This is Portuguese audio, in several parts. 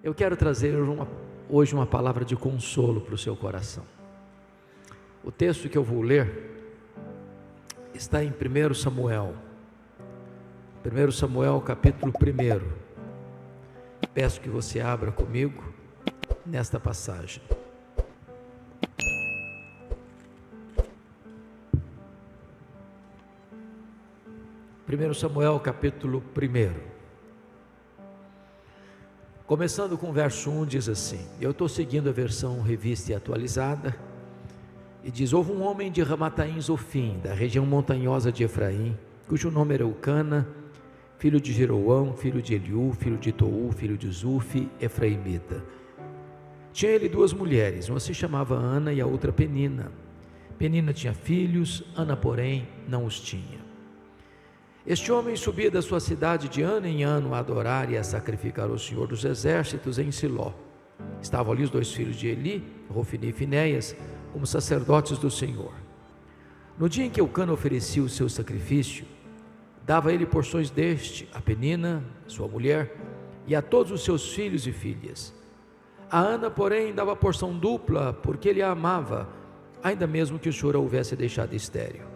Eu quero trazer hoje uma palavra de consolo para o seu coração. O texto que eu vou ler está em 1 Samuel. 1 Samuel capítulo 1. Peço que você abra comigo nesta passagem. Primeiro Samuel capítulo 1. Começando com o verso 1, diz assim, eu estou seguindo a versão revista e atualizada, e diz, houve um homem de Ramataim Zofim, da região montanhosa de Efraim, cujo nome era Eucana, filho de Jeroão, filho de Eliú, filho de Tou, filho de Zufi, efraimita. Tinha ele duas mulheres, uma se chamava Ana e a outra Penina. Penina tinha filhos, Ana porém não os tinha. Este homem subia da sua cidade de ano em ano a adorar e a sacrificar ao Senhor dos Exércitos em Siló. Estavam ali os dois filhos de Eli, Rofini e Finéias, como sacerdotes do Senhor. No dia em que Eucana oferecia o seu sacrifício, dava ele porções deste a Penina, sua mulher, e a todos os seus filhos e filhas. A Ana, porém, dava porção dupla, porque ele a amava, ainda mesmo que o Senhor a houvesse deixado estéril.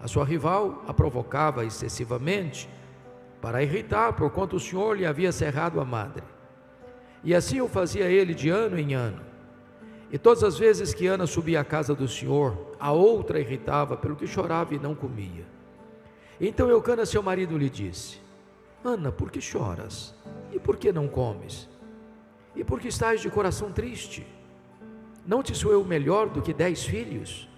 A sua rival a provocava excessivamente para a irritar, porquanto o Senhor lhe havia cerrado a madre. E assim o fazia ele de ano em ano. E todas as vezes que Ana subia à casa do Senhor, a outra a irritava, pelo que chorava e não comia. Então Eucana, seu marido, lhe disse, Ana, por que choras? E por que não comes? E por que estás de coração triste? Não te sou eu melhor do que 10 filhos?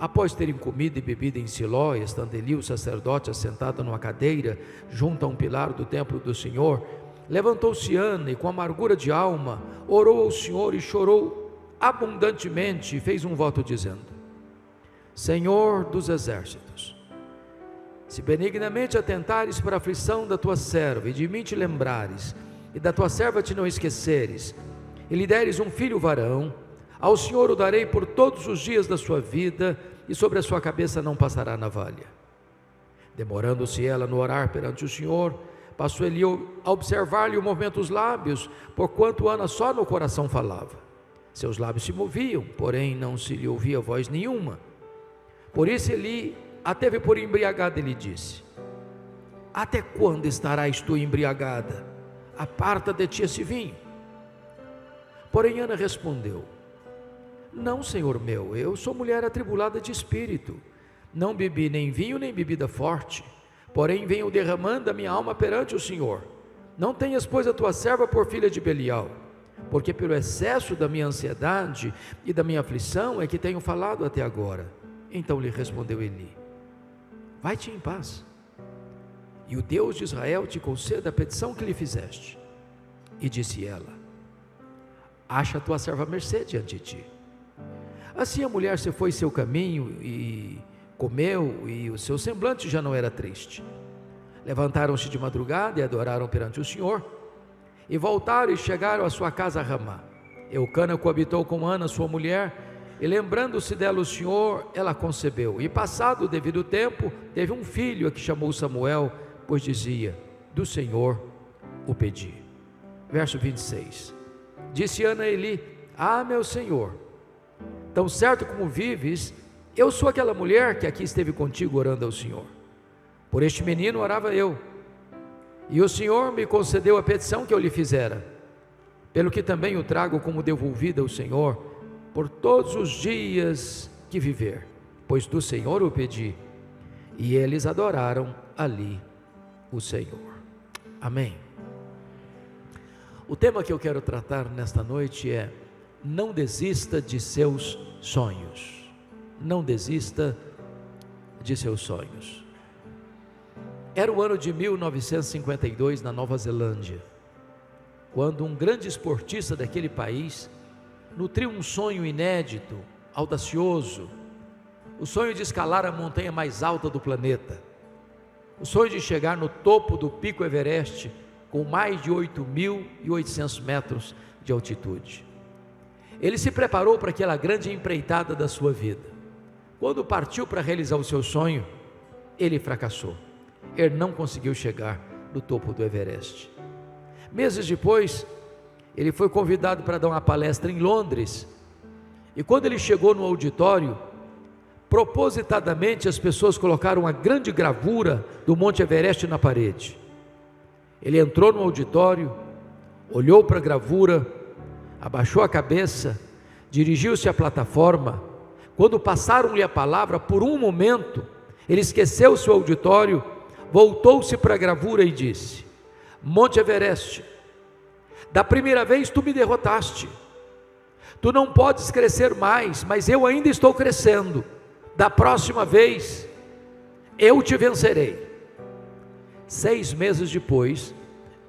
Após terem comido e bebido em Siló, estando Eli o sacerdote assentado numa cadeira, junto a um pilar do templo do Senhor, levantou-se Ana e com amargura de alma, orou ao Senhor e chorou abundantemente e fez um voto dizendo, Senhor dos exércitos, se benignamente atentares para a aflição da tua serva e de mim te lembrares, e da tua serva te não esqueceres, e lhe deres um filho varão, ao Senhor o darei por todos os dias da sua vida, e sobre a sua cabeça não passará navalha. Demorando-se ela no orar perante o Senhor, passou Eli a observar-lhe o movimento dos lábios, porquanto Ana só no coração falava. Seus lábios se moviam, porém não se lhe ouvia voz nenhuma. Por isso Eli a teve por embriagada e lhe disse, até quando estarás tu embriagada? Aparta de ti esse vinho. Porém Ana respondeu, não, Senhor meu, eu sou mulher atribulada de espírito, não bebi nem vinho nem bebida forte, porém venho derramando a minha alma perante o Senhor. Não tenhas, pois, a tua serva por filha de Belial, porque pelo excesso da minha ansiedade e da minha aflição é que tenho falado até agora. Então lhe respondeu Eli, vai-te em paz, e o Deus de Israel te conceda a petição que lhe fizeste. E disse ela, acha a tua serva mercê diante de ti. Assim a mulher se foi seu caminho e comeu, e o seu semblante já não era triste. Levantaram-se de madrugada e adoraram perante o Senhor, e voltaram e chegaram à sua casa a Ramá. Eucana coabitou com Ana, sua mulher, e lembrando-se dela o Senhor, ela concebeu, e passado o devido tempo, teve um filho a que chamou Samuel, pois dizia, do Senhor o pedi. Verso 26, disse Ana a Eli, meu Senhor, tão certo como vives, eu sou aquela mulher que aqui esteve contigo orando ao Senhor. Por este menino orava eu, e o Senhor me concedeu a petição que eu lhe fizera, pelo que também o trago como devolvida ao Senhor, por todos os dias que viver, pois do Senhor o pedi. E eles adoraram ali o Senhor. Amém. O tema que eu quero tratar nesta noite é, não desista de seus sonhos. Não desista de seus sonhos. Era o ano de 1952 na Nova Zelândia, quando um grande esportista daquele país nutriu um sonho inédito, audacioso, o sonho de escalar a montanha mais alta do planeta, o sonho de chegar no topo do Pico Everest, com mais de 8.800 metros de altitude. Ele se preparou para aquela grande empreitada da sua vida. Quando partiu para realizar o seu sonho, ele fracassou. Ele não conseguiu chegar no topo do Everest. Meses depois, Ele foi convidado para dar uma palestra em Londres, e quando ele chegou no auditório, propositadamente as pessoas colocaram uma grande gravura do Monte Everest na parede. Ele entrou no auditório, olhou para a gravura, abaixou a cabeça, dirigiu-se à plataforma. Quando passaram-lhe a palavra, por um momento, ele esqueceu seu auditório, voltou-se para a gravura e disse: Monte Everest, da primeira vez tu me derrotaste, tu não podes crescer mais, mas eu ainda estou crescendo, da próxima vez, eu te vencerei. 6 meses depois,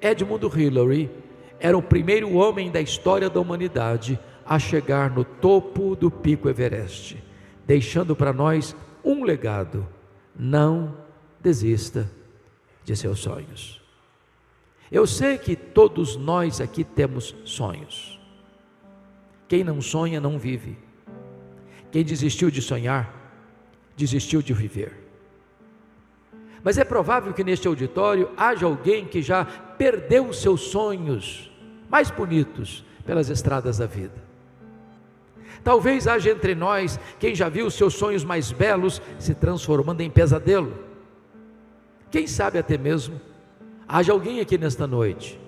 Edmund Hillary era o primeiro homem da história da humanidade a chegar no topo do pico Everest, deixando para nós um legado: não desista de seus sonhos. Eu sei que todos nós aqui temos sonhos. Quem não sonha não vive. Quem desistiu de sonhar, desistiu de viver. Mas é provável que neste auditório haja alguém que já perdeu os seus sonhos mais bonitos pelas estradas da vida. Talvez haja entre nós quem já viu os seus sonhos mais belos se transformando em pesadelo. Quem sabe até mesmo haja alguém aqui nesta noite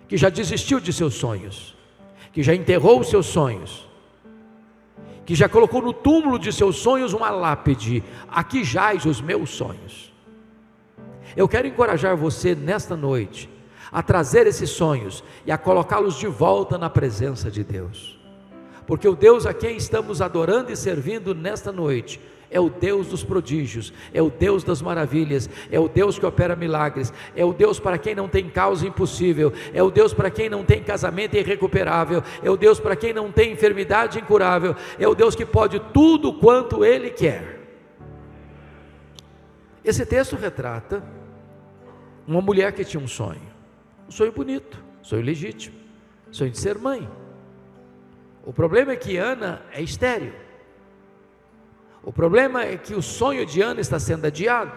que já desistiu de seus sonhos, que já enterrou os seus sonhos, que já colocou no túmulo de seus sonhos uma lápide: aqui jaz os meus sonhos. Eu quero encorajar você nesta noite a trazer esses sonhos e a colocá-los de volta na presença de Deus, porque o Deus a quem estamos adorando e servindo nesta noite é o Deus dos prodígios, é o Deus das maravilhas, é o Deus que opera milagres, é o Deus para quem não tem causa impossível, é o Deus para quem não tem casamento irrecuperável, é o Deus para quem não tem enfermidade incurável, é o Deus que pode tudo quanto Ele quer. Esse texto retrata uma mulher que tinha um sonho bonito, um sonho legítimo, um sonho de ser mãe. O problema é que Ana é estéril. O problema é que o sonho de Ana está sendo adiado.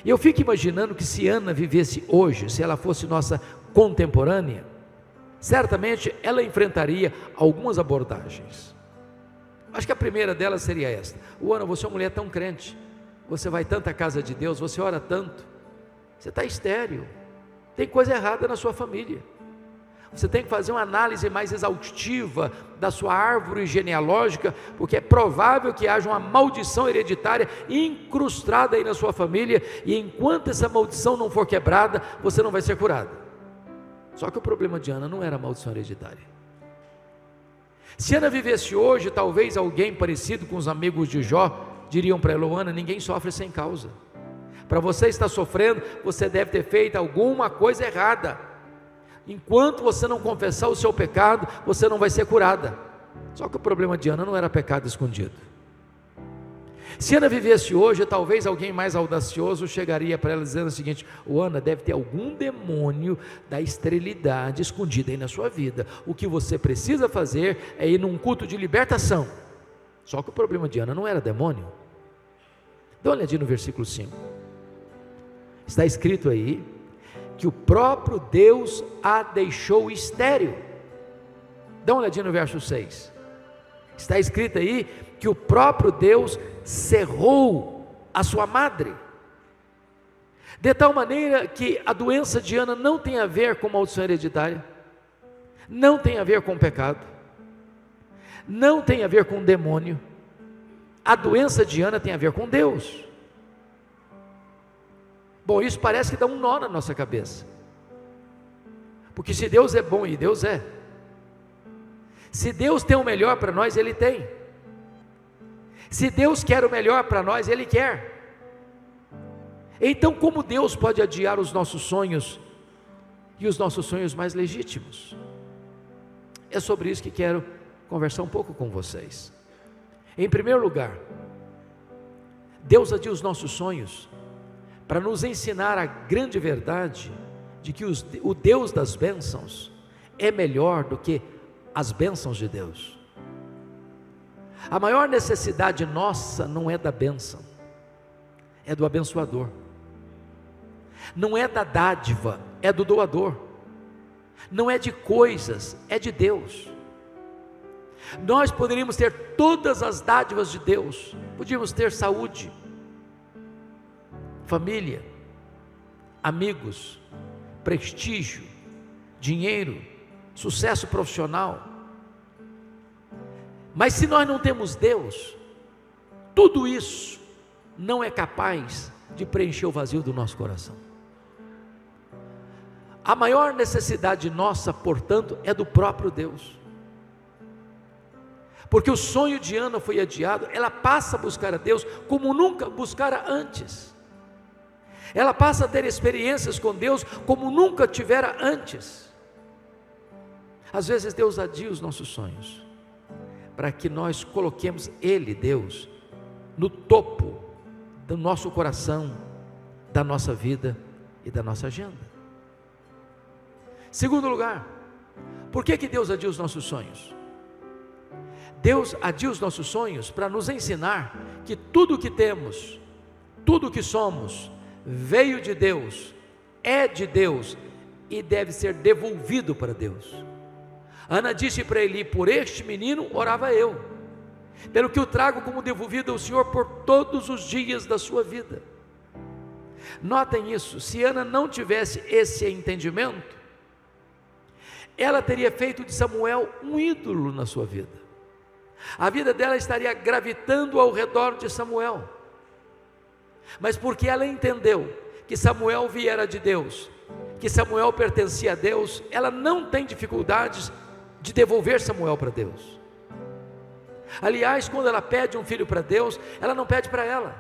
E eu fico imaginando que se Ana vivesse hoje, se ela fosse nossa contemporânea, certamente ela enfrentaria algumas abordagens. Acho que a primeira delas seria esta: Ana, você é uma mulher tão crente, você vai tanto à casa de Deus, você ora tanto, você está estéril, tem coisa errada na sua família. Você tem que fazer uma análise mais exaustiva da sua árvore genealógica, porque é provável que haja uma maldição hereditária incrustada aí na sua família, e enquanto essa maldição não for quebrada, você não vai ser curado. Só que o problema de Ana não era a maldição hereditária. Se Ana vivesse hoje, talvez alguém parecido com os amigos de Jó diriam para ela: Ana, ninguém sofre sem causa. Para você estar sofrendo, você deve ter feito alguma coisa errada. Enquanto você não confessar o seu pecado, você não vai ser curada. Só que o problema de Ana não era pecado escondido. Se Ana vivesse hoje, talvez alguém mais audacioso chegaria para ela dizendo o seguinte: Ana, deve ter algum demônio da esterilidade escondido aí na sua vida. O que você precisa fazer é ir num culto de libertação. Só que o problema de Ana não era demônio. Dá uma olhadinha no versículo 5. Está escrito aí que o próprio Deus a deixou estéril. Dá uma olhadinha no verso 6. Está escrito aí que o próprio Deus cerrou a sua madre, de tal maneira que a doença de Ana não tem a ver com maldição hereditária, não tem a ver com pecado, não tem a ver com demônio. A doença de Ana tem a ver com Deus. Bom, isso parece que dá um nó na nossa cabeça, porque se Deus é bom, e Deus é, se Deus tem o melhor para nós, Ele tem. Se Deus quer o melhor para nós, Ele quer. Então, como Deus pode adiar os nossos sonhos, e os nossos sonhos mais legítimos? É sobre isso que quero conversar um pouco com vocês. Em primeiro lugar, Deus adia os nossos sonhos para nos ensinar a grande verdade de que o Deus das bênçãos é melhor do que as bênçãos de Deus. A maior necessidade nossa não é da bênção, é do abençoador. Não é da dádiva, é do doador. não é de coisas, é de Deus. Nós poderíamos ter todas as dádivas de Deus, podíamos ter saúde, família, amigos, prestígio, dinheiro, sucesso profissional, mas se nós não temos Deus, tudo isso não é capaz de preencher o vazio do nosso coração. A maior necessidade nossa, portanto, é do próprio Deus. Porque o sonho de Ana foi adiado, ela passa a buscar a Deus como nunca buscara antes. Ela passa a ter experiências com Deus como nunca tivera antes. Às vezes Deus adia os nossos sonhos, para que nós coloquemos Ele, Deus, no topo do nosso coração, da nossa vida e da nossa agenda. Segundo lugar, por que Deus adia os nossos sonhos? Deus adia os nossos sonhos para nos ensinar que tudo o que temos, tudo o que somos, veio de Deus, é de Deus e deve ser devolvido para Deus. Ana disse para Eli: por este menino orava eu, pelo que o trago como devolvido ao Senhor por todos os dias da sua vida. Notem isso, se Ana não tivesse esse entendimento, ela teria feito de Samuel um ídolo na sua vida. A vida dela estaria gravitando ao redor de Samuel. Mas porque ela entendeu que Samuel viera de Deus, que Samuel pertencia a Deus, ela não tem dificuldades de devolver Samuel para Deus. Aliás, quando ela pede um filho para Deus, ela não pede para ela: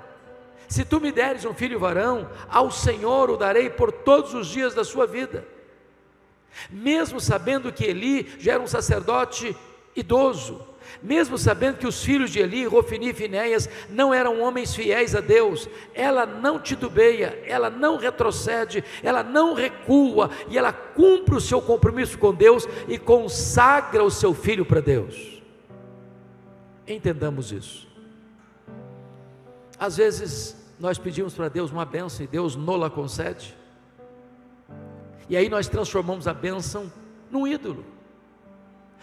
se tu me deres um filho varão, ao Senhor o darei por todos os dias da sua vida. Mesmo sabendo que Eli já era um sacerdote idoso, mesmo sabendo que os filhos de Eli, Rofini e Finéias, não eram homens fiéis a Deus, ela não titubeia, ela não retrocede, ela não recua, e ela cumpre o seu compromisso com Deus e consagra o seu filho para Deus. Entendamos isso. Às vezes nós pedimos para Deus uma bênção e Deus não-la concede, e aí nós transformamos a bênção num ídolo.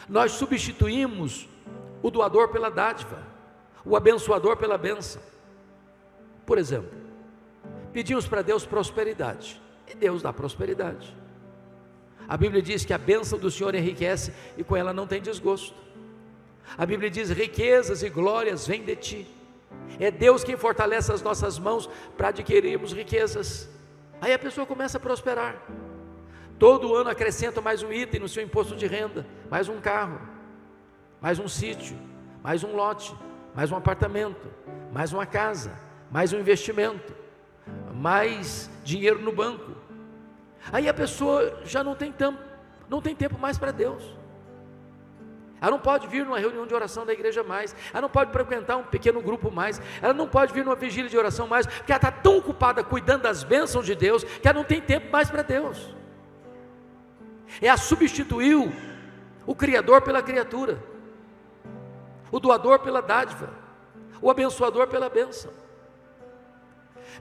Nós substituímos o doador pela dádiva, o abençoador pela bênção. Por exemplo, pedimos para Deus prosperidade, e Deus dá prosperidade. A Bíblia diz que a bênção do Senhor enriquece e com ela não tem desgosto. A Bíblia diz: riquezas e glórias vêm de ti. É Deus quem fortalece as nossas mãos para adquirirmos riquezas. Aí a pessoa começa a prosperar. Todo ano acrescenta mais um item no seu imposto de renda, mais um carro, mais um sítio, mais um lote, mais um apartamento, mais uma casa, mais um investimento, mais dinheiro no banco. Aí a pessoa já não tem tempo mais para Deus. Ela não pode vir numa reunião de oração da igreja mais, ela não pode frequentar um pequeno grupo mais, ela não pode vir numa vigília de oração mais, porque ela está tão ocupada cuidando das bênçãos de Deus, que ela não tem tempo mais para Deus. Ela substituiu o Criador pela criatura, o doador pela dádiva, o abençoador pela bênção.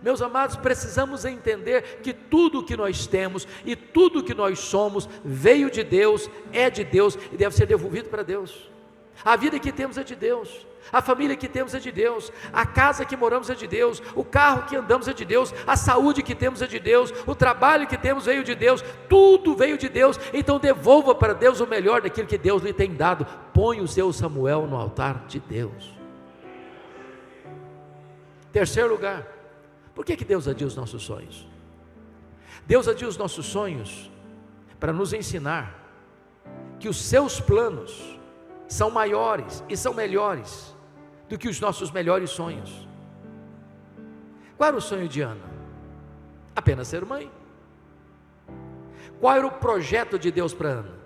Meus amados, precisamos entender que tudo que nós temos e tudo que nós somos veio de Deus, é de Deus e deve ser devolvido para Deus. A vida que temos é de Deus, a família que temos é de Deus, a casa que moramos é de Deus, o carro que andamos é de Deus, a saúde que temos é de Deus, o trabalho que temos veio de Deus, tudo veio de Deus. Então devolva para Deus o melhor daquilo que Deus lhe tem dado. Põe o seu Samuel no altar de Deus. Terceiro lugar, por que Deus adia os nossos sonhos? Deus adia os nossos sonhos para nos ensinar que os seus planos são maiores e são melhores do que os nossos melhores sonhos. Qual era o sonho de Ana? Apenas ser mãe. Qual era o projeto de Deus para Ana?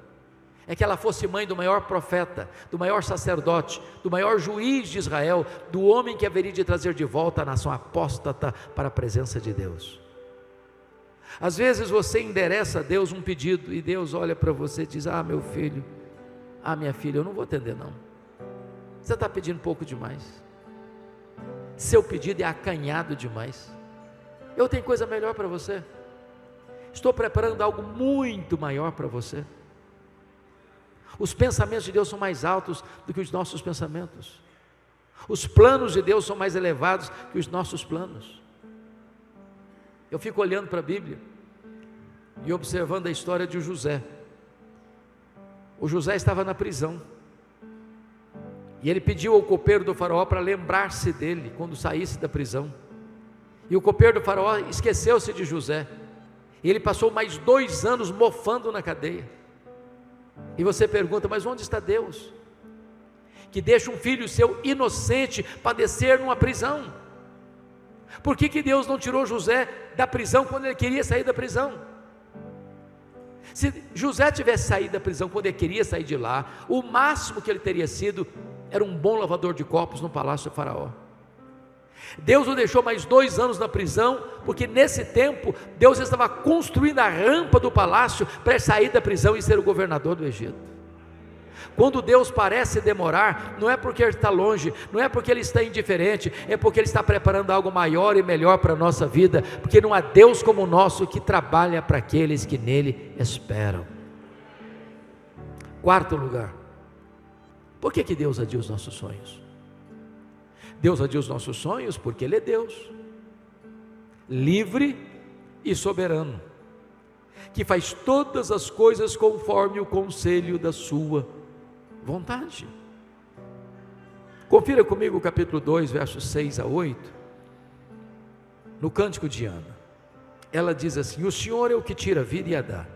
É que ela fosse mãe do maior profeta, do maior sacerdote, do maior juiz de Israel, do homem que haveria de trazer de volta a nação apóstata para a presença de Deus. Às vezes você endereça a Deus um pedido e Deus olha para você e diz: ah, meu filho, ah, minha filha, eu não vou atender não, você está pedindo um pouco demais, seu pedido é acanhado demais, eu tenho coisa melhor para você. Estou preparando algo muito maior para você. Os pensamentos de Deus são mais altos do que os nossos pensamentos. Os planos de Deus são mais elevados que os nossos planos. Eu fico olhando para a Bíblia e observando a história de José. O José estava na prisão. E ele pediu ao copeiro do faraó para lembrar-se dele quando saísse da prisão. E o copeiro do faraó esqueceu-se de José. E ele passou mais 2 anos mofando na cadeia. E você pergunta, mas onde está Deus? Que deixa um filho seu inocente padecer numa prisão. Por que Deus não tirou José da prisão quando ele queria sair da prisão? Se José tivesse saído da prisão quando ele queria sair de lá, o máximo que ele teria sido era um bom lavador de copos no palácio do faraó. Deus o deixou mais 2 anos na prisão, porque nesse tempo Deus estava construindo a rampa do palácio para ele sair da prisão e ser o governador do Egito. Quando Deus parece demorar, não é porque Ele está longe, não é porque Ele está indiferente, é porque Ele está preparando algo maior e melhor para a nossa vida, porque não há Deus como o nosso que trabalha para aqueles que nele esperam. 4º lugar, por que Deus adia os nossos sonhos? Deus adia os nossos sonhos porque Ele é Deus, livre e soberano, que faz todas as coisas conforme o conselho da sua vontade. Confira comigo o capítulo 2, versos 6 a 8, no Cântico de Ana. Ela diz assim: o Senhor é o que tira a vida e a dá,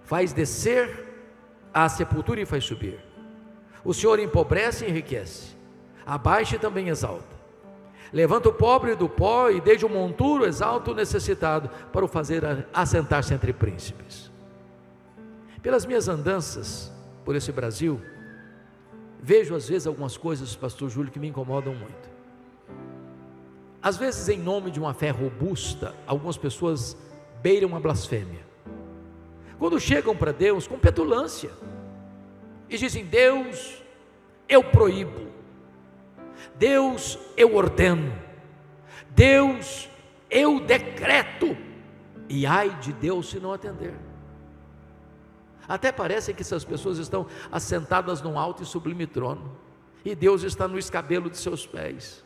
faz descer à sepultura e faz subir. O Senhor empobrece e enriquece, abaixa e também exalta. Levanta o pobre do pó e desde o monturo exalta o necessitado, para o fazer assentar-se entre príncipes. Pelas minhas andanças por esse Brasil, vejo às vezes algumas coisas, pastor Júlio, que me incomodam muito. Às vezes, em nome de uma fé robusta, algumas pessoas beiram a blasfêmia, quando chegam para Deus com petulância e dizem: Deus, eu proíbo, Deus, eu ordeno, Deus, eu decreto, e ai de Deus se não atender. Até parece que essas pessoas estão assentadas num alto e sublime trono, e Deus está no escabelo de seus pés.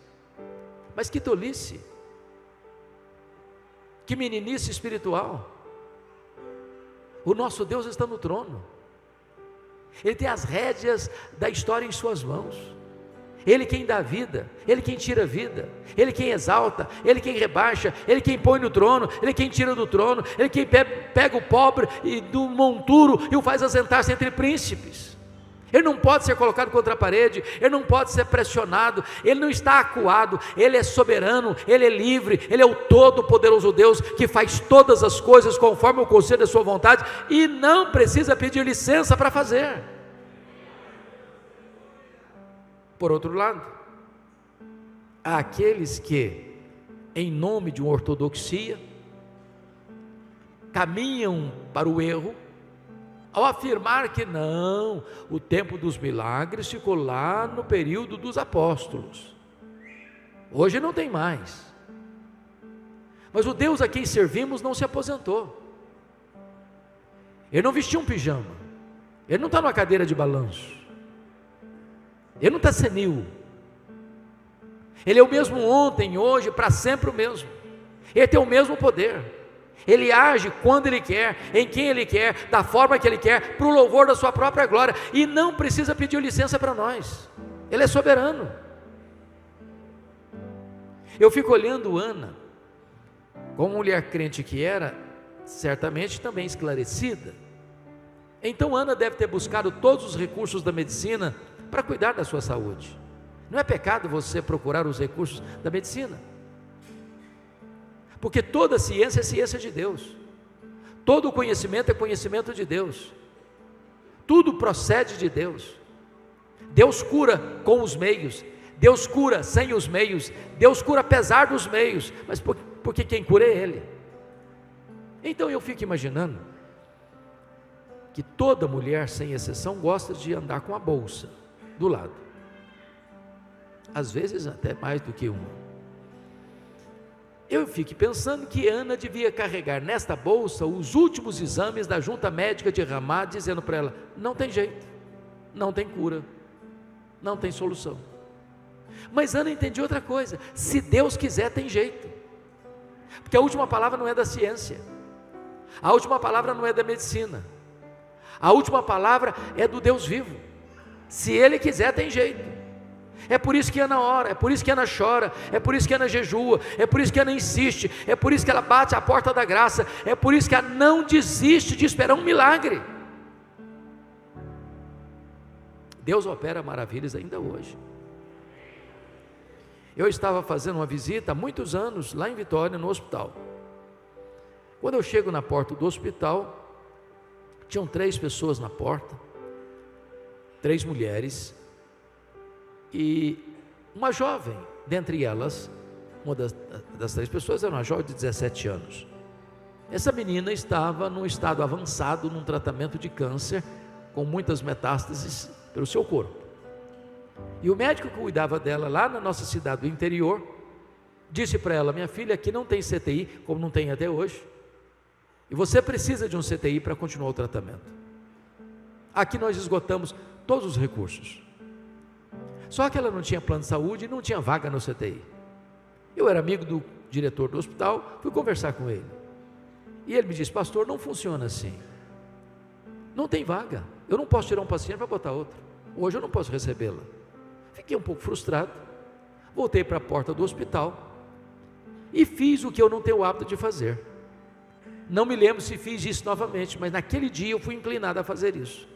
Mas que tolice, que meninice espiritual. O nosso Deus está no trono, Ele tem as rédeas da história em suas mãos. Ele quem dá vida, Ele quem tira a vida, Ele quem exalta, Ele quem rebaixa, Ele quem põe no trono, Ele quem tira do trono, Ele quem pega o pobre e do monturo e o faz assentar-se entre príncipes. Ele não pode ser colocado contra a parede, Ele não pode ser pressionado, Ele não está acuado, Ele é soberano, Ele é livre, Ele é o todo-poderoso Deus, que faz todas as coisas conforme o conselho da sua vontade, e não precisa pedir licença para fazer. Por outro lado, há aqueles que, em nome de uma ortodoxia, caminham para o erro, ao afirmar que não, o tempo dos milagres ficou lá no período dos apóstolos, hoje não tem mais. Mas o Deus a quem servimos não se aposentou, Ele não vestiu um pijama, Ele não está numa cadeira de balanço, Ele não está senil, Ele é o mesmo ontem, hoje, para sempre o mesmo. Ele tem o mesmo poder, Ele age quando Ele quer, em quem Ele quer, da forma que Ele quer, para o louvor da sua própria glória, e não precisa pedir licença para nós. Ele é soberano. Eu fico olhando Ana, como mulher crente que era, certamente também esclarecida. Então Ana deve ter buscado todos os recursos da medicina para cuidar da sua saúde. Não é pecado você procurar os recursos da medicina, porque toda ciência é ciência de Deus, todo conhecimento é conhecimento de Deus, tudo procede de Deus. Deus cura com os meios, Deus cura sem os meios, Deus cura apesar dos meios, mas porque quem cura é Ele. Então eu fico imaginando que toda mulher, sem exceção, gosta de andar com a bolsa do lado, às vezes até mais do que uma. eu fico pensando que Ana devia carregar nesta bolsa os últimos exames da junta médica de Ramá, dizendo para ela: não tem jeito, não tem cura, não tem solução. Mas Ana entendia outra coisa: se Deus quiser, tem jeito, porque a última palavra não é da ciência, a última palavra não é da medicina, a última palavra é do Deus vivo. Se Ele quiser, tem jeito. É por isso que Ana ora, é por isso que Ana chora, é por isso que Ana jejua, é por isso que Ana insiste, é por isso que ela bate a porta da graça, é por isso que ela não desiste de esperar um milagre. Deus opera maravilhas ainda hoje. Eu estava fazendo uma visita há muitos anos lá em Vitória, no hospital. Quando eu chego na porta do hospital, tinham 3 pessoas na porta, 3 mulheres, e uma jovem, dentre elas, uma das 3 pessoas era uma jovem de 17 anos. Essa menina estava num estado avançado, num tratamento de câncer, com muitas metástases pelo seu corpo. E o médico que cuidava dela lá na nossa cidade do interior, disse para ela: minha filha, aqui não tem CTI, como não tem até hoje, e você precisa de um CTI para continuar o tratamento. Aqui nós esgotamos todos os recursos. Só que ela não tinha plano de saúde e não tinha vaga no CTI. Eu era amigo do diretor do hospital, fui conversar com ele. E ele me disse: pastor, não funciona assim. Não tem vaga. Eu não posso tirar um paciente para botar outro. Hoje eu não posso recebê-la. Fiquei um pouco frustrado. Voltei para a porta do hospital e fiz o que eu não tenho o hábito de fazer. Não me lembro se fiz isso novamente, mas naquele dia eu fui inclinado a fazer isso.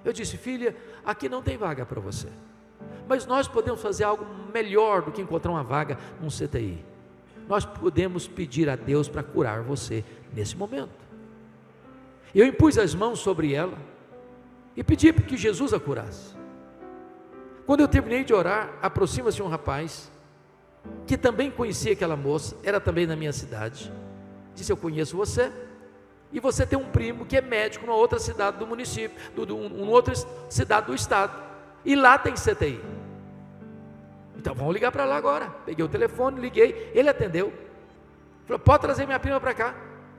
Eu disse: filha, aqui não tem vaga para você, mas nós podemos fazer algo melhor do que encontrar uma vaga num CTI. Nós podemos pedir a Deus para curar você nesse momento. Eu impus as mãos sobre ela e pedi que Jesus a curasse. Quando eu terminei de orar, aproxima-se um rapaz que também conhecia aquela moça, era também da minha cidade. Disse: eu conheço você, e você tem um primo que é médico numa outra cidade do município, numa outra cidade do estado, e lá tem CTI. Então vamos ligar para lá agora. Peguei o telefone, liguei, ele atendeu. Falou: pode trazer minha prima para cá,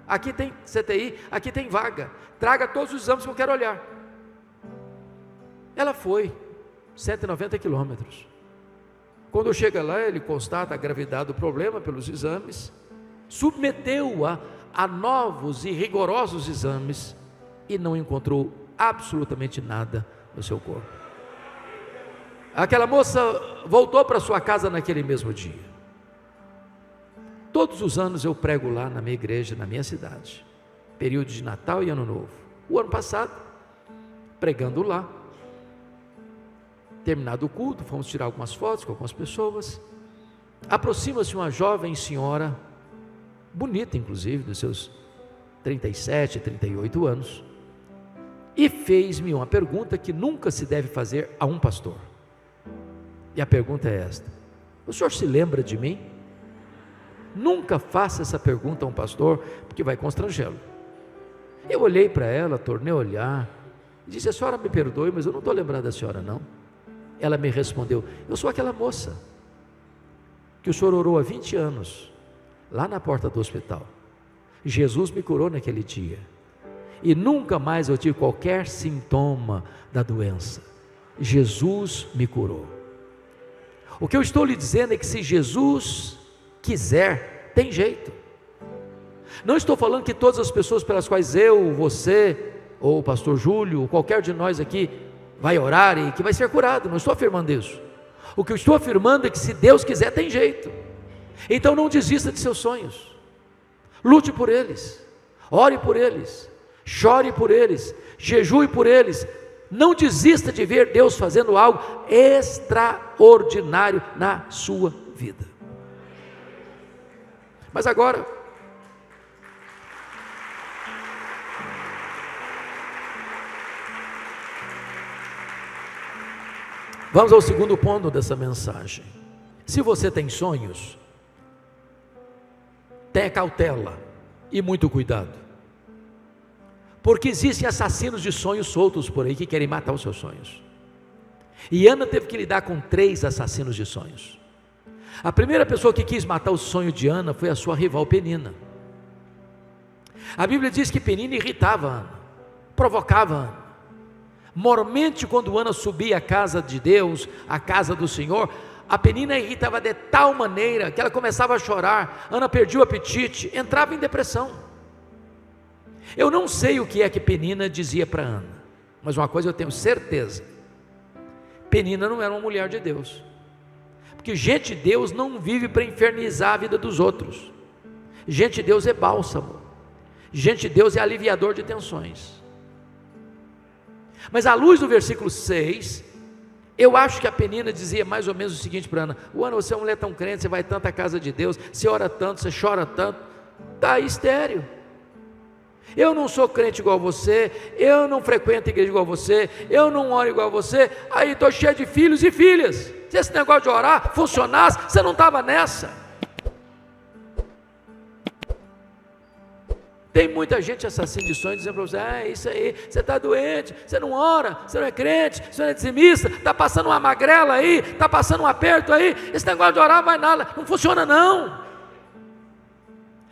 aqui tem CTI, aqui tem vaga, traga todos os exames que eu quero olhar. Ela foi 190 quilômetros. Quando chega lá, ele constata a gravidade do problema pelos exames, submeteu-a a novos e rigorosos exames e não encontrou absolutamente nada no seu corpo. Aquela moça voltou para sua casa naquele mesmo dia. Todos os anos eu prego lá na minha igreja, na minha cidade, período de Natal e Ano Novo. O ano passado, pregando lá, terminado o culto, fomos tirar algumas fotos com algumas pessoas. Aproxima-se uma jovem senhora, bonita inclusive, dos seus 37, 38 anos, e fez-me uma pergunta que nunca se deve fazer a um pastor. E a pergunta é esta: o senhor se lembra de mim? Nunca faça essa pergunta a um pastor, porque vai constrangê-lo. Eu olhei para ela, tornei a olhar, e disse: a senhora me perdoe, mas eu não estou lembrando da senhora não. Ela me respondeu: eu sou aquela moça que o senhor orou há 20 anos, lá na porta do hospital. Jesus me curou naquele dia, e nunca mais eu tive qualquer sintoma da doença. Jesus me curou. O que eu estou lhe dizendo é que se Jesus quiser, tem jeito. Não estou falando que todas as pessoas pelas quais eu, você, ou o pastor Júlio, ou qualquer de nós aqui vai orar e que vai ser curado, não estou afirmando isso. O que eu estou afirmando é que se Deus quiser, tem jeito. Então não desista de seus sonhos, lute por eles, ore por eles, chore por eles, jejue por eles. Não desista de ver Deus fazendo algo extraordinário na sua vida. Mas agora, vamos ao segundo ponto dessa mensagem. Se você tem sonhos, tenha cautela e muito cuidado, porque existem assassinos de sonhos soltos por aí que querem matar os seus sonhos. E Ana teve que lidar com 3 assassinos de sonhos. A primeira pessoa que quis matar o sonho de Ana foi a sua rival Penina. A Bíblia diz que Penina irritava Ana, provocava Ana. Mormente, quando Ana subia à casa de Deus, à casa do Senhor, a Penina irritava de tal maneira que ela começava a chorar. Ana perdia o apetite, entrava em depressão. Eu não sei o que é que Penina dizia para Ana, mas uma coisa eu tenho certeza: Penina não era uma mulher de Deus, porque gente de Deus não vive para infernizar a vida dos outros. Gente de Deus é bálsamo, gente de Deus é aliviador de tensões. Mas à luz do versículo 6, eu acho que a Penina dizia mais ou menos o seguinte para Ana: Ana, você é uma mulher tão crente, você vai tanto à casa de Deus, você ora tanto, você chora tanto, está aí estéril. Eu não sou crente igual você, eu não frequento a igreja igual você, eu não oro igual você, aí estou cheio de filhos e filhas. Se esse negócio de orar funcionasse, você não estava nessa. Tem muita gente assassina de sonhos dizendo para você: é isso aí, você está doente, você não ora, você não é crente, você não é dizimista, está passando uma magrela aí, está passando um aperto aí, esse negócio de orar vai nada, não funciona não.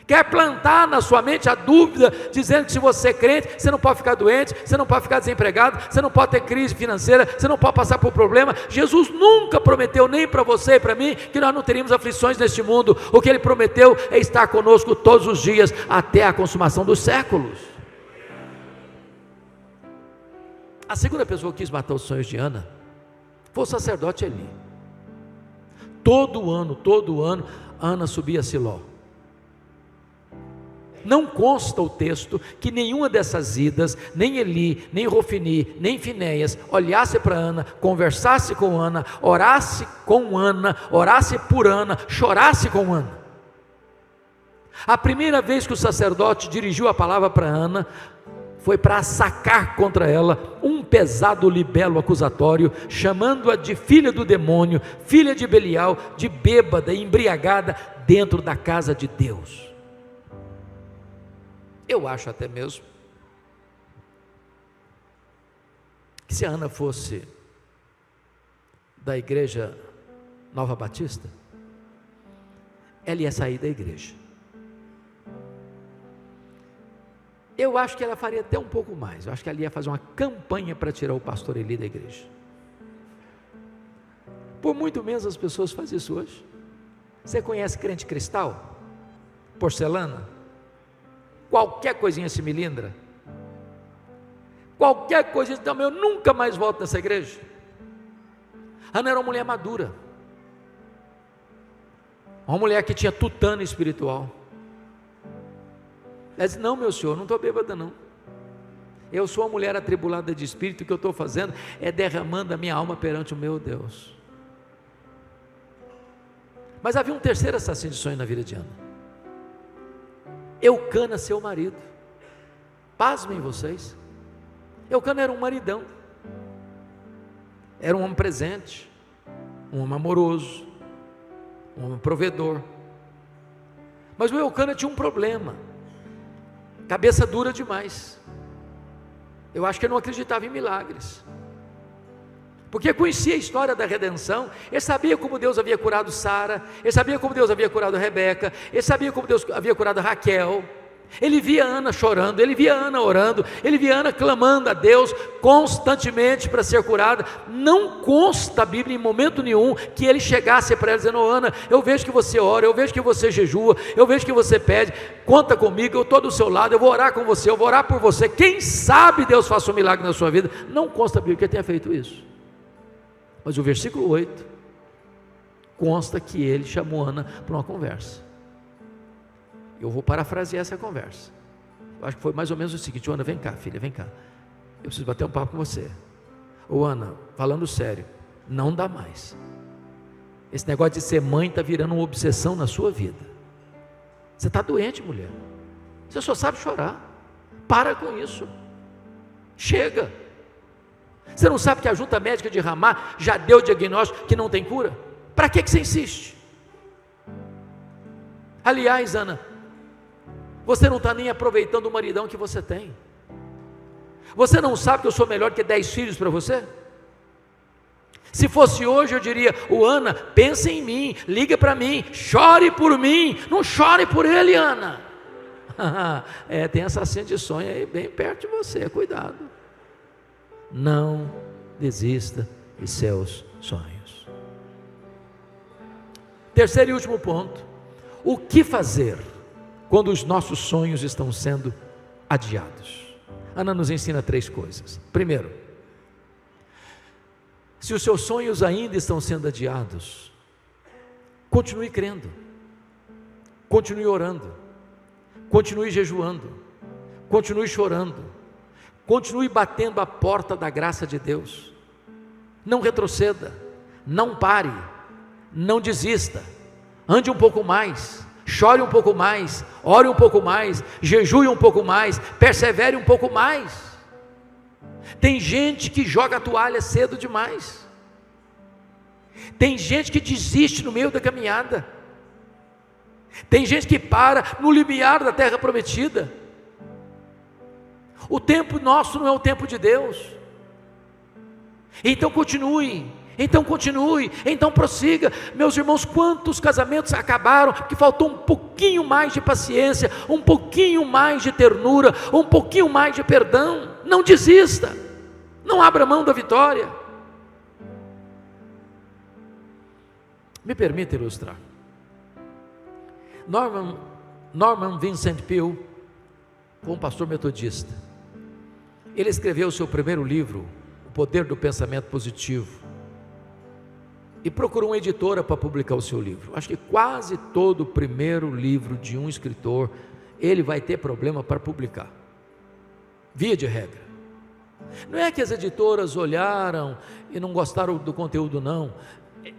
Quer plantar na sua mente a dúvida, dizendo que se você é crente, você não pode ficar doente, você não pode ficar desempregado, você não pode ter crise financeira, você não pode passar por problema. Jesus nunca prometeu, nem para você e para mim, que nós não teríamos aflições neste mundo. O que Ele prometeu é estar conosco todos os dias, até a consumação dos séculos. A segunda pessoa que quis matar os sonhos de Ana foi o sacerdote Eli. Todo ano, Ana subia a Siló. Não consta o texto que nenhuma dessas idas, nem Eli, nem Rofini, nem Finéias, olhasse para Ana, conversasse com Ana, orasse com Ana, orasse por Ana, chorasse com Ana. A primeira vez que o sacerdote dirigiu a palavra para Ana, foi para sacar contra ela um pesado libelo acusatório, chamando-a de filha do demônio, filha de Belial, de bêbada e embriagada, dentro da casa de Deus. Eu acho até mesmo que se a Ana fosse da igreja Nova Batista, ela ia sair da igreja. Eu acho que ela faria até um pouco mais. Eu acho que ela ia fazer uma campanha para tirar o pastor Eli da igreja. Por muito menos as pessoas fazem isso hoje. Você conhece crente cristal? Porcelana? Qualquer coisinha se milindra, qualquer coisinha, então eu nunca mais volto nessa igreja. Ana era uma mulher madura, uma mulher que tinha tutano espiritual. Ela disse: não, meu senhor, não estou bêbada não, eu sou uma mulher atribulada de espírito, o que eu estou fazendo é derramando a minha alma perante o meu Deus. Mas havia um terceiro assassino de sonho na vida de Ana: Eucana, seu marido. Pasmem vocês, Eucana era um maridão, era um homem presente, um homem amoroso, um homem provedor. Mas o Eucana tinha um problema: cabeça dura demais. Eu acho que ele não acreditava em milagres, porque conhecia a história da redenção. Ele sabia como Deus havia curado Sara, ele sabia como Deus havia curado Rebeca, ele sabia como Deus havia curado Raquel. Ele via Ana chorando, ele via Ana orando, ele via Ana clamando a Deus constantemente para ser curada. Não consta a Bíblia em momento nenhum que ele chegasse para ela dizendo: Ana, eu vejo que você ora, eu vejo que você jejua, eu vejo que você pede, conta comigo, eu estou do seu lado, eu vou orar com você, eu vou orar por você, quem sabe Deus faça um milagre na sua vida. Não consta a Bíblia que ele tenha feito isso. Mas o versículo 8 consta que ele chamou Ana para uma conversa. Eu vou parafrasear essa conversa. Eu acho que foi mais ou menos o seguinte: Ana, vem cá, filha, vem cá, eu preciso bater um papo com você. Ô Ana, falando sério, não dá mais. Esse negócio de ser mãe está virando uma obsessão na sua vida. Você está doente, mulher, você só sabe chorar. Para com isso, chega. Você não sabe que a junta médica de Ramá já deu o diagnóstico que não tem cura? Para que você insiste? Aliás, Ana, você não está nem aproveitando o maridão que você tem. Você não sabe que eu sou melhor que 10 filhos para você? Se fosse hoje eu diria: o Ana, pense em mim, liga para mim, chore por mim, não chore por ele, Ana. Tem assassino de sonho aí bem perto de você, cuidado. Não desista de seus sonhos. Terceiro e último ponto: o que fazer quando os nossos sonhos estão sendo adiados? Ana nos ensina 3 coisas. Primeiro, se os seus sonhos ainda estão sendo adiados, continue crendo, continue orando, continue jejuando, continue chorando, continue batendo a porta da graça de Deus. Não retroceda, não pare, não desista, ande um pouco mais, chore um pouco mais, ore um pouco mais, jejue um pouco mais, persevere um pouco mais. Tem gente que joga a toalha cedo demais, tem gente que desiste no meio da caminhada, tem gente que para no limiar da terra prometida. O tempo nosso não é o tempo de Deus. Então continue, então prossiga. Meus irmãos, quantos casamentos acabaram porque faltou um pouquinho mais de paciência, um pouquinho mais de ternura, um pouquinho mais de perdão. Não desista, não abra mão da vitória. Me permita ilustrar. Norman Vincent Peale foi um pastor metodista. Ele escreveu o seu primeiro livro, O Poder do Pensamento Positivo, e procurou uma editora para publicar o seu livro. Acho que quase todo o primeiro livro de um escritor, ele vai ter problema para publicar, via de regra. Não é que as editoras olharam e não gostaram do conteúdo, não.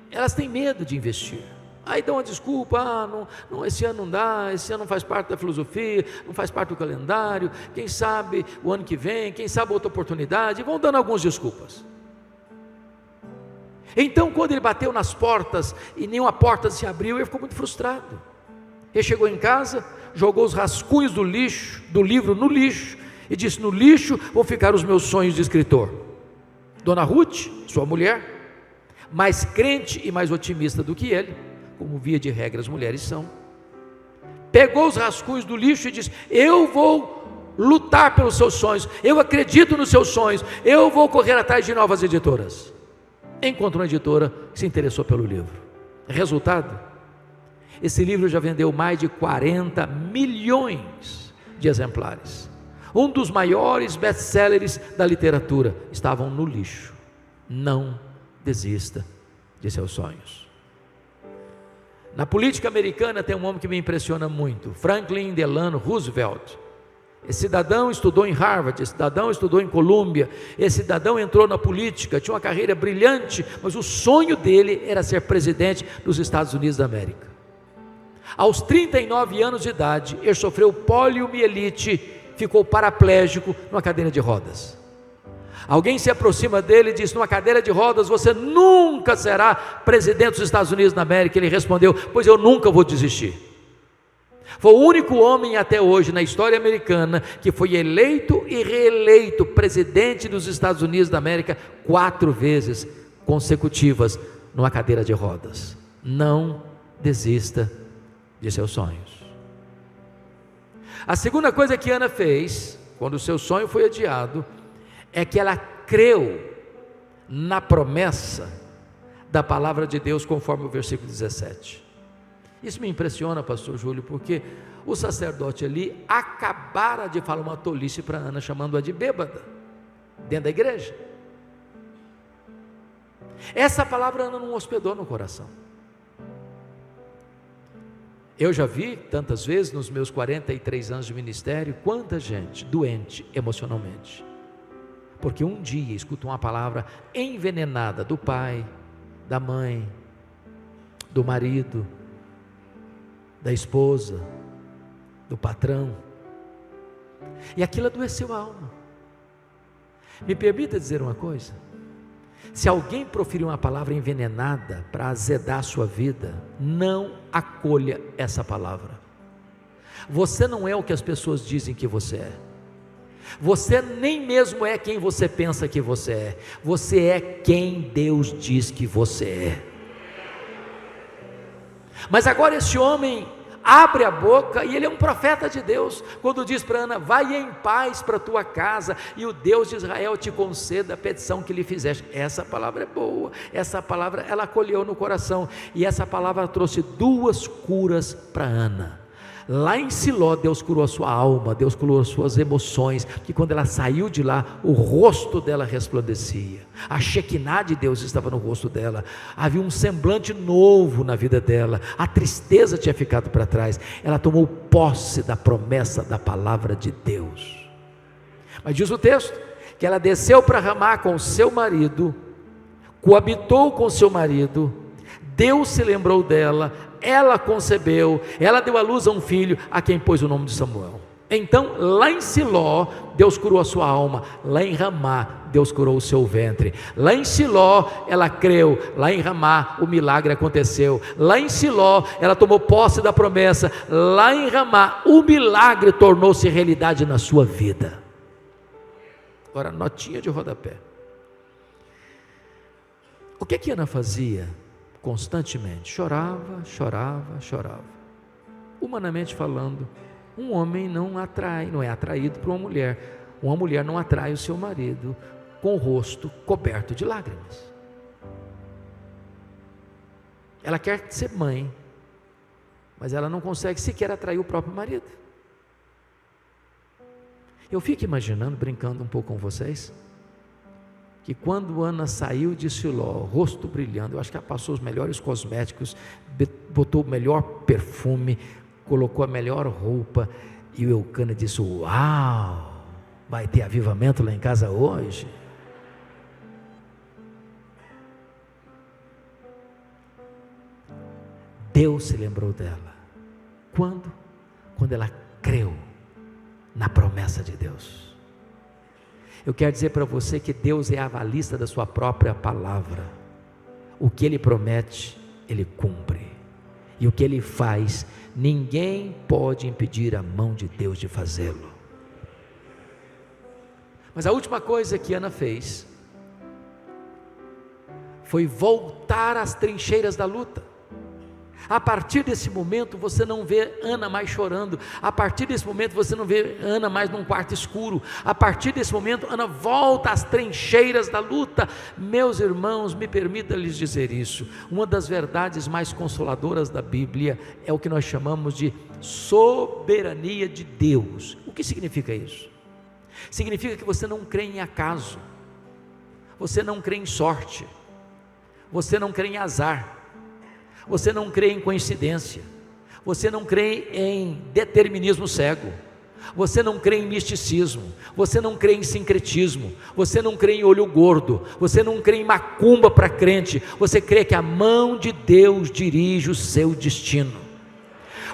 Elas têm medo de investir. Aí dão uma desculpa: não, esse ano não dá, esse ano não faz parte da filosofia, não faz parte do calendário, quem sabe o ano que vem, quem sabe outra oportunidade, e vão dando algumas desculpas. Então, quando ele bateu nas portas e nenhuma porta se abriu, ele ficou muito frustrado. Ele chegou em casa, jogou os rascunhos do livro no lixo, e disse: no lixo vão ficar os meus sonhos de escritor. Dona Ruth, sua mulher, mais crente e mais otimista do que ele, como via de regra as mulheres são, pegou os rascunhos do lixo e disse: eu vou lutar pelos seus sonhos, eu acredito nos seus sonhos, eu vou correr atrás de novas editoras. Encontrou uma editora que se interessou pelo livro. Resultado: esse livro já vendeu mais de 40 milhões de exemplares. Um dos maiores best-sellers da literatura. Estavam no lixo. Não desista de seus sonhos. Na política americana tem um homem que me impressiona muito, Franklin Delano Roosevelt. Esse cidadão estudou em Harvard, esse cidadão estudou em Colômbia, esse cidadão entrou na política, tinha uma carreira brilhante, mas o sonho dele era ser presidente dos Estados Unidos da América. Aos 39 anos de idade, ele sofreu poliomielite, ficou paraplégico numa cadeira de rodas. Alguém se aproxima dele e diz: numa cadeira de rodas você nunca será presidente dos Estados Unidos da América. Ele respondeu: pois eu nunca vou desistir. Foi o único homem até hoje na história americana que foi eleito e reeleito presidente dos Estados Unidos da América 4 vezes consecutivas numa cadeira de rodas. Não desista de seus sonhos. A segunda coisa que Ana fez quando o seu sonho foi adiado é que ela creu na promessa da palavra de Deus, conforme o versículo 17. Isso me impressiona, pastor Júlio, porque o sacerdote ali acabara de falar uma tolice para Ana, chamando-a de bêbada, dentro da igreja. Essa palavra Ana não hospedou no coração. Eu já vi tantas vezes nos meus 43 anos de ministério, quanta gente doente emocionalmente, porque um dia escuta uma palavra envenenada do pai, da mãe, do marido, da esposa, do patrão, e aquilo adoeceu a alma. Me permita dizer uma coisa: se alguém proferir uma palavra envenenada para azedar a sua vida, não acolha essa palavra. Você não é o que as pessoas dizem que você é. Você nem mesmo é quem você pensa que você é quem Deus diz que você é. Mas agora esse homem abre a boca, e ele é um profeta de Deus, quando diz para Ana: vai em paz para a tua casa, e o Deus de Israel te conceda a petição que lhe fizeste. Essa palavra é boa, essa palavra ela acolheu no coração, e essa palavra trouxe 2 curas para Ana. Lá em Siló, Deus curou a sua alma, Deus curou as suas emoções, que quando ela saiu de lá, o rosto dela resplandecia, a Shekinah de Deus estava no rosto dela, havia um semblante novo na vida dela, a tristeza tinha ficado para trás, ela tomou posse da promessa da palavra de Deus. Mas diz o texto, que ela desceu para Ramá com seu marido, coabitou com seu marido, Deus se lembrou dela, ela concebeu, ela deu à luz a um filho, a quem pôs o nome de Samuel. Então lá em Siló, Deus curou a sua alma, lá em Ramá, Deus curou o seu ventre. Lá em Siló, ela creu, lá em Ramá, o milagre aconteceu. Lá em Siló, ela tomou posse da promessa, lá em Ramá, o milagre tornou-se realidade na sua vida. Agora, notinha de rodapé. O que Ana fazia? Constantemente, chorava. Humanamente falando, um homem não é atraído por uma mulher não atrai o seu marido com o rosto coberto de lágrimas. Ela quer ser mãe, mas ela não consegue sequer atrair o próprio marido. Eu fico imaginando, brincando um pouco com vocês, que quando Ana saiu de Siló, rosto brilhando, eu acho que ela passou os melhores cosméticos, botou o melhor perfume, colocou a melhor roupa, e o Eucana disse: uau, vai ter avivamento lá em casa hoje? Deus se lembrou dela. Quando? Quando ela creu na promessa de Deus. Eu quero dizer para você que Deus é avalista da sua própria palavra. O que Ele promete, Ele cumpre. E o que Ele faz, ninguém pode impedir a mão de Deus de fazê-lo. Mas a última coisa que Ana fez foi voltar às trincheiras da luta. A partir desse momento você não vê Ana mais chorando, a partir desse momento você não vê Ana mais num quarto escuro, a partir desse momento Ana volta às trincheiras da luta. Meus irmãos, me permita lhes dizer isso, uma das verdades mais consoladoras da Bíblia é o que nós chamamos de soberania de Deus. O que significa isso? Significa que você não crê em acaso, você não crê em sorte, você não crê em azar, você não crê em coincidência, você não crê em determinismo cego, você não crê em misticismo, você não crê em sincretismo, você não crê em olho gordo, você não crê em macumba para crente, você crê que a mão de Deus dirige o seu destino.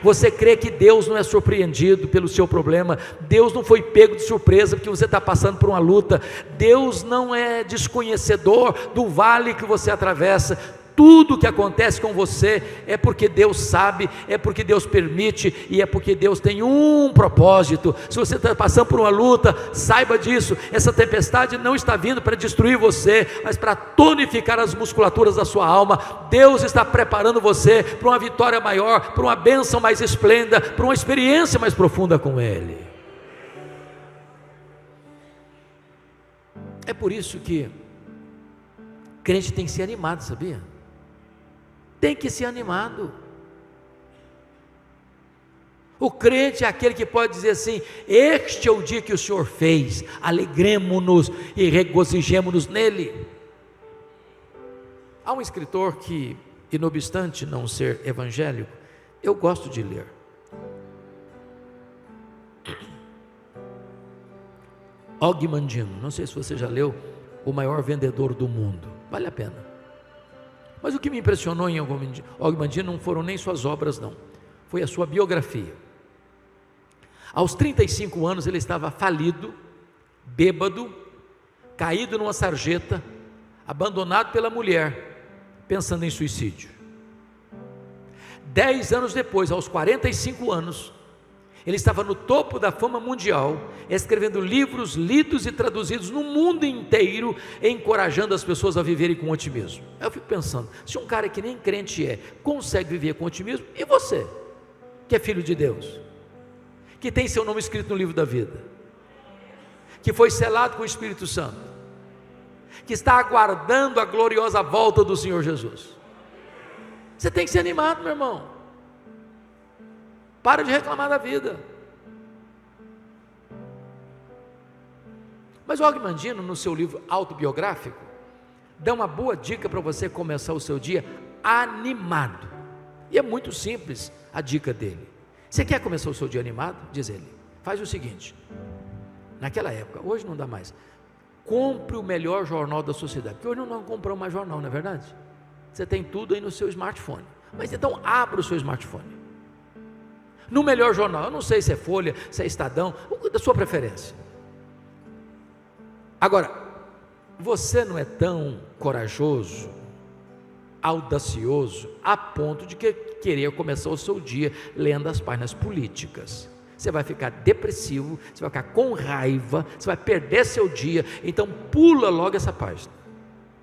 Você crê que Deus não é surpreendido pelo seu problema, Deus não foi pego de surpresa porque você está passando por uma luta, Deus não é desconhecedor do vale que você atravessa. Tudo que acontece com você é porque Deus sabe, é porque Deus permite e é porque Deus tem um propósito. Se você está passando por uma luta, saiba disso, essa tempestade não está vindo para destruir você, mas para tonificar as musculaturas da sua alma. Deus está preparando você para uma vitória maior, para uma bênção mais esplêndida, para uma experiência mais profunda com Ele. É por isso que crente tem que ser animado, sabia? Tem que ser animado. O crente é aquele que pode dizer assim: este é o dia que o Senhor fez, alegremo-nos e regozijemo-nos nele. Há um escritor que, não obstante não ser evangélico, eu gosto de ler. Og Mandino, não sei se você já leu O Maior Vendedor do Mundo, vale a pena. Mas o que me impressionou em Og Mandino não foram nem suas obras não, foi a sua biografia. Aos 35 anos ele estava falido, bêbado, caído numa sarjeta, abandonado pela mulher, pensando em suicídio. 10 anos depois, aos 45 anos, Ele estava no topo da fama mundial, escrevendo livros lidos e traduzidos no mundo inteiro, encorajando as pessoas a viverem com otimismo. Eu fico pensando, se um cara que nem crente consegue viver com otimismo, e você, que é filho de Deus, que tem seu nome escrito no livro da vida, que foi selado com o Espírito Santo, que está aguardando a gloriosa volta do Senhor Jesus, você tem que ser animado, meu irmão. Para de reclamar da vida. Mas o Og Mandino, no seu livro autobiográfico, dá uma boa dica para você começar o seu dia animado. E é muito simples a dica dele. Você quer começar o seu dia animado? Diz ele, faz o seguinte, naquela época, hoje não dá mais, compre o melhor jornal da sociedade, porque hoje não compramos mais jornal, não é verdade? Você tem tudo aí no seu smartphone, mas então abra o seu smartphone, no melhor jornal, eu não sei se é Folha, se é Estadão, da sua preferência. Agora, você não é tão corajoso, audacioso, a ponto de querer começar o seu dia lendo as páginas políticas. Você vai ficar depressivo, você vai ficar com raiva, você vai perder seu dia, então pula logo essa página.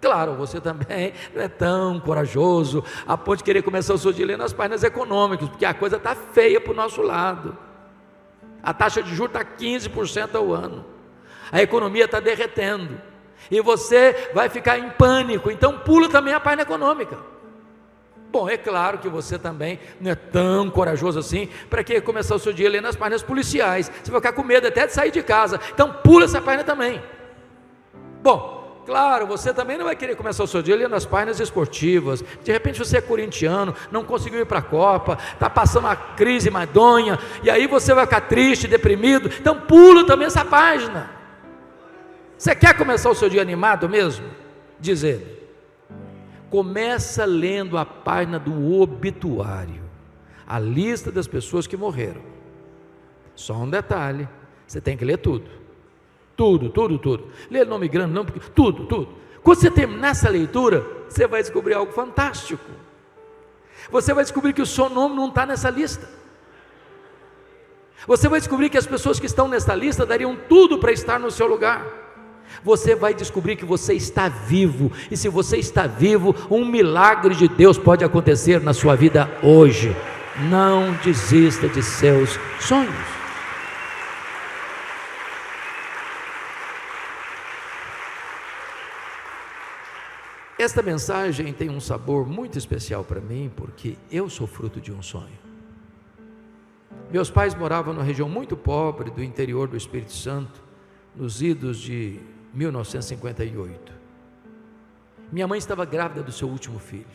Claro, você também não é tão corajoso a ponto de querer começar o seu dia lendo as páginas econômicas, porque a coisa está feia para o nosso lado. A taxa de juros está 15% ao ano, a economia está derretendo, e você vai ficar em pânico, então pula também a página econômica. Bom, é claro que você também não é tão corajoso assim para que começar o seu dia lendo as páginas policiais, você vai ficar com medo até de sair de casa, então pula essa página também. Bom, claro, você também não vai querer começar o seu dia lendo as páginas esportivas. De repente você é corintiano, não conseguiu ir para a Copa, está passando uma crise madonha, e aí você vai ficar triste, deprimido, então pula também essa página. Você quer começar o seu dia animado mesmo? Diz ele, começa lendo a página do obituário, a lista das pessoas que morreram. Só um detalhe, você tem que ler tudo. Tudo. Lê nome grande não, porque tudo. Quando você terminar essa leitura, você vai descobrir algo fantástico. Você vai descobrir que o seu nome não está nessa lista. Você vai descobrir que as pessoas que estão nessa lista dariam tudo para estar no seu lugar. Você vai descobrir que você está vivo, e se você está vivo, um milagre de Deus pode acontecer na sua vida hoje. Não desista de seus sonhos. Esta mensagem tem um sabor muito especial para mim, porque eu sou fruto de um sonho. Meus pais moravam numa região muito pobre do interior do Espírito Santo, nos idos de 1958. Minha mãe estava grávida do seu último filho,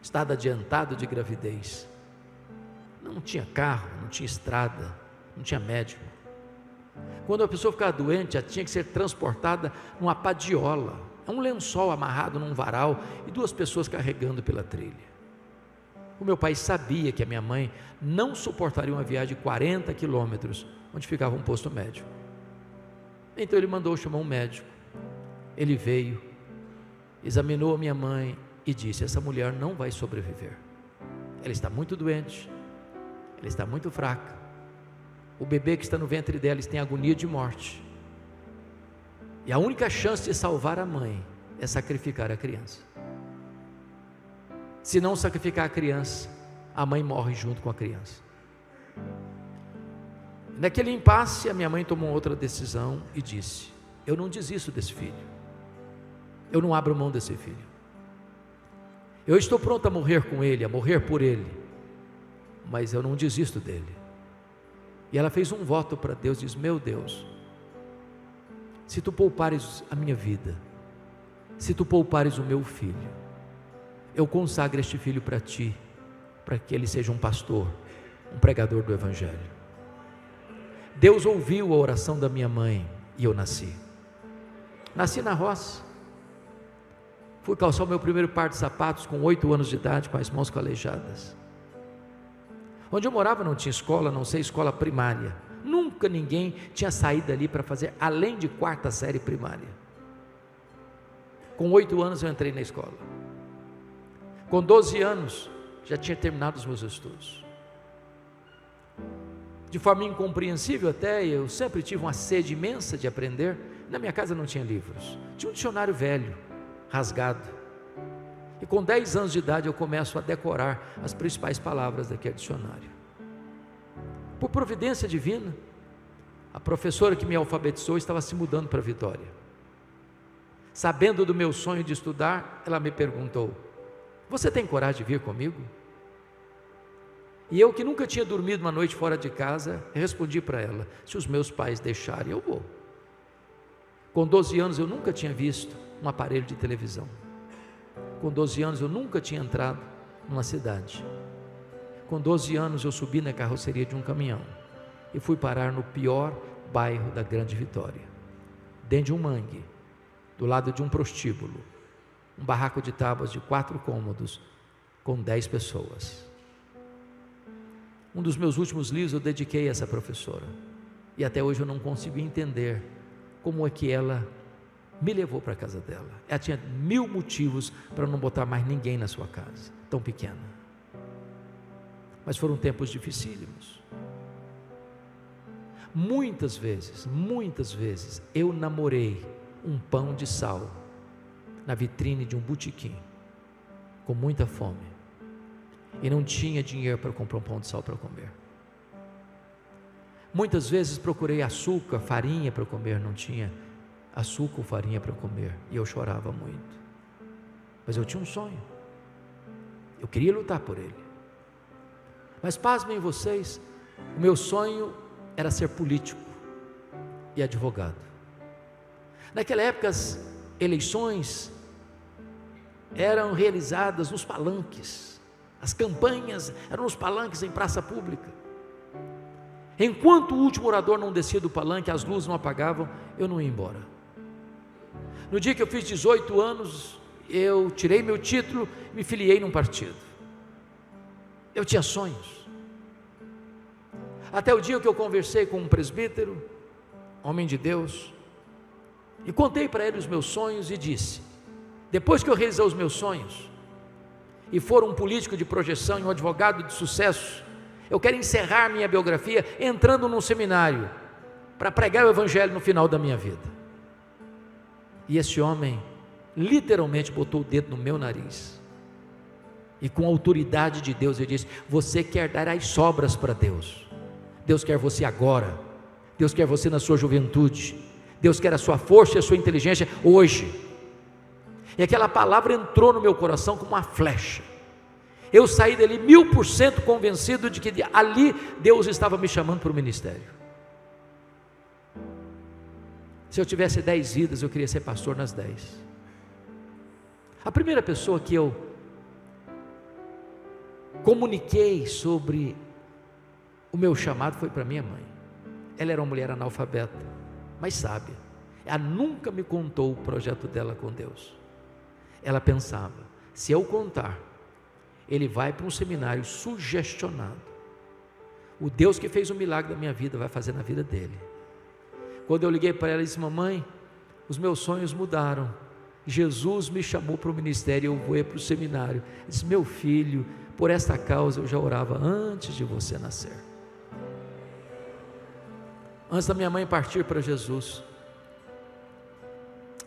estado adiantado de gravidez. Não tinha carro, não tinha estrada, não tinha médico. Quando a pessoa ficava doente, ela tinha que ser transportada numa padiola, um lençol amarrado num varal e duas pessoas carregando pela trilha. O meu pai sabia que a minha mãe não suportaria uma viagem de 40 quilômetros, onde ficava um posto médico. Então ele mandou chamar um médico. Ele veio, examinou a minha mãe e disse: essa mulher não vai sobreviver. Ela está muito doente, ela está muito fraca. O bebê que está no ventre dela tem agonia de morte. E a única chance de salvar a mãe é sacrificar a criança. Se não sacrificar a criança, a mãe morre junto com a criança. Naquele impasse, a minha mãe tomou outra decisão e disse: eu não desisto desse filho, eu não abro mão desse filho, eu estou pronto a morrer com ele, a morrer por ele, mas eu não desisto dele. E ela fez um voto para Deus, diz: meu Deus, se tu poupares a minha vida, se tu poupares o meu filho, eu consagro este filho para ti, para que ele seja um pastor, um pregador do Evangelho. Deus ouviu a oração da minha mãe e eu nasci na roça. Fui calçar o meu primeiro par de sapatos com 8 anos de idade, com as mãos calejadas. Onde eu morava não tinha escola, não sei, escola primária. Nunca ninguém tinha saído ali para fazer além de 4ª série primária. Com 8 anos eu entrei na escola. Com 12 anos já tinha terminado os meus estudos. De forma incompreensível até, eu sempre tive uma sede imensa de aprender. Na minha casa não tinha livros, tinha um dicionário velho, rasgado. E com 10 anos de idade eu começo a decorar as principais palavras daquele dicionário. Por providência divina, a professora que me alfabetizou estava se mudando para Vitória. Sabendo do meu sonho de estudar, ela me perguntou: você tem coragem de vir comigo? E eu, que nunca tinha dormido uma noite fora de casa, respondi para ela: se os meus pais deixarem, eu vou. Com 12 anos eu nunca tinha visto um aparelho de televisão. Com 12 anos eu nunca tinha entrado numa cidade. Com 12 anos eu subi na carroceria de um caminhão e fui parar no pior bairro da Grande Vitória, dentro de um mangue, do lado de um prostíbulo, um barraco de tábuas de 4 cômodos, com 10 pessoas. Um dos meus últimos livros eu dediquei a essa professora, e até hoje eu não consigo entender como é que ela me levou para a casa dela. Ela tinha 1000 motivos para não botar mais ninguém na sua casa, tão pequena. Mas foram tempos dificílimos. Muitas vezes eu namorei um pão de sal na vitrine de um botequim, com muita fome, e não tinha dinheiro para comprar um pão de sal para comer. Muitas vezes procurei açúcar, farinha para comer, não tinha açúcar ou farinha para comer, e eu chorava muito. Mas eu tinha um sonho, eu queria lutar por ele. Mas pasmem vocês, o meu sonho era ser político e advogado. Naquela época as eleições eram realizadas nos palanques, as campanhas eram nos palanques em praça pública. Enquanto o último orador não descia do palanque, as luzes não apagavam, eu não ia embora. No dia que eu fiz 18 anos, eu tirei meu título e me filiei num partido. Eu tinha sonhos. Até o dia que eu conversei com um presbítero, homem de Deus, e contei para ele os meus sonhos e disse: depois que eu realizar os meus sonhos e for um político de projeção e um advogado de sucesso, eu quero encerrar minha biografia entrando num seminário para pregar o evangelho no final da minha vida. E esse homem literalmente botou o dedo no meu nariz e com a autoridade de Deus ele disse: você quer dar as sobras para Deus. Deus quer você agora, Deus quer você na sua juventude, Deus quer a sua força e a sua inteligência hoje. E aquela palavra entrou no meu coração como uma flecha. Eu saí dali 1000% convencido de que ali Deus estava me chamando para o ministério. Se eu tivesse 10 vidas, eu queria ser pastor nas 10. A primeira pessoa que eu comuniquei sobre o meu chamado foi para minha mãe. Ela era uma mulher analfabeta, mas sábia. Ela nunca me contou o projeto dela com Deus. Ela pensava: se eu contar, ele vai para um seminário sugestionado. O Deus que fez o milagre da minha vida vai fazer na vida dele. Quando eu liguei para ela, disse: mamãe, os meus sonhos mudaram. Jesus me chamou para o ministério, eu vou para o seminário. Eu disse: meu filho, por esta causa eu já orava antes de você nascer. Antes da minha mãe partir para Jesus,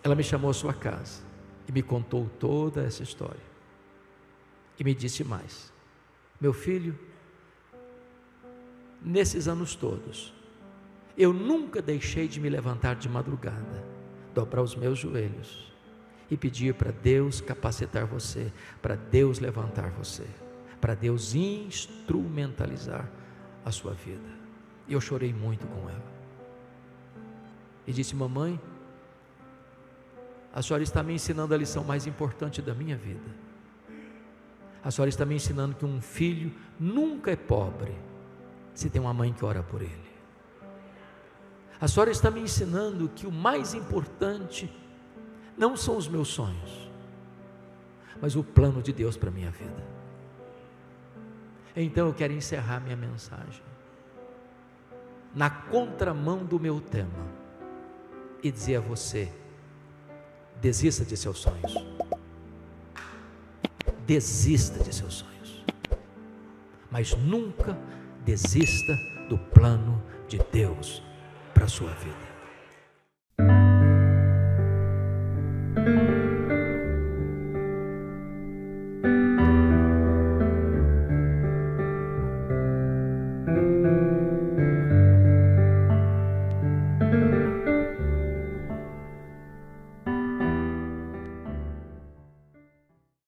ela me chamou à sua casa e me contou toda essa história. E me disse mais: meu filho, nesses anos todos, eu nunca deixei de me levantar de madrugada, dobrar os meus joelhos e pedir para Deus capacitar você, para Deus levantar você, para Deus instrumentalizar a sua vida. E eu chorei muito com ela. E disse: mamãe, a senhora está me ensinando a lição mais importante da minha vida. A senhora está me ensinando que um filho nunca é pobre se tem uma mãe que ora por ele. A senhora está me ensinando que o mais importante não são os meus sonhos, mas o plano de Deus para a minha vida. Então eu quero encerrar minha mensagem na contramão do meu tema e dizer a você: desista de seus sonhos. Desista de seus sonhos, mas nunca desista do plano de Deus para a sua vida.